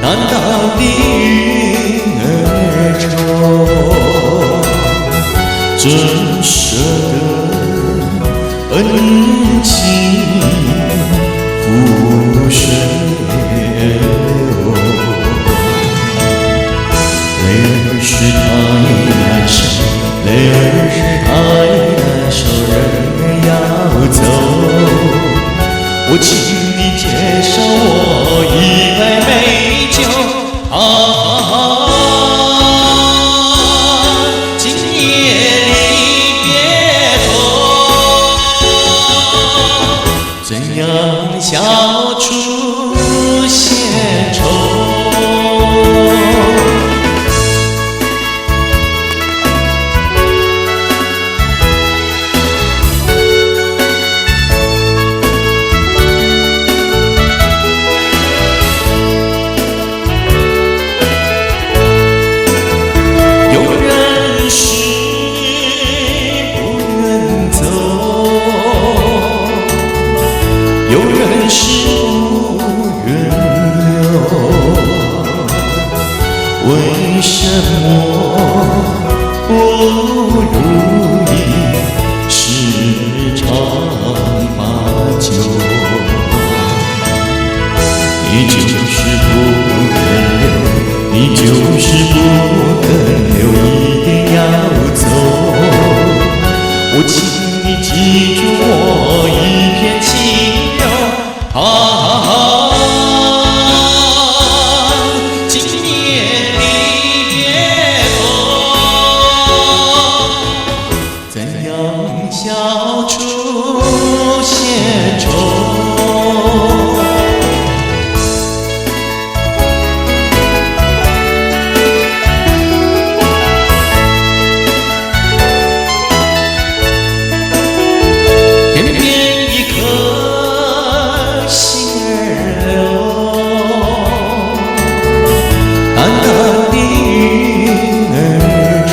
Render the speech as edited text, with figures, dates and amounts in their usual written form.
淡淡的云儿愁，怎舍得恩情付水流？泪儿是太难收，泪儿是太难收，人要走。我请你介绍我一杯美酒，今夜离别后，怎样消除闲愁？有人是不愿留，为什么不如意时常把酒？你就是不肯留，你就是不肯留，一定要走。我请你记住我一片情。今夜离别后，怎样消除闲愁？偏偏一颗心儿流，淡淡的云儿愁，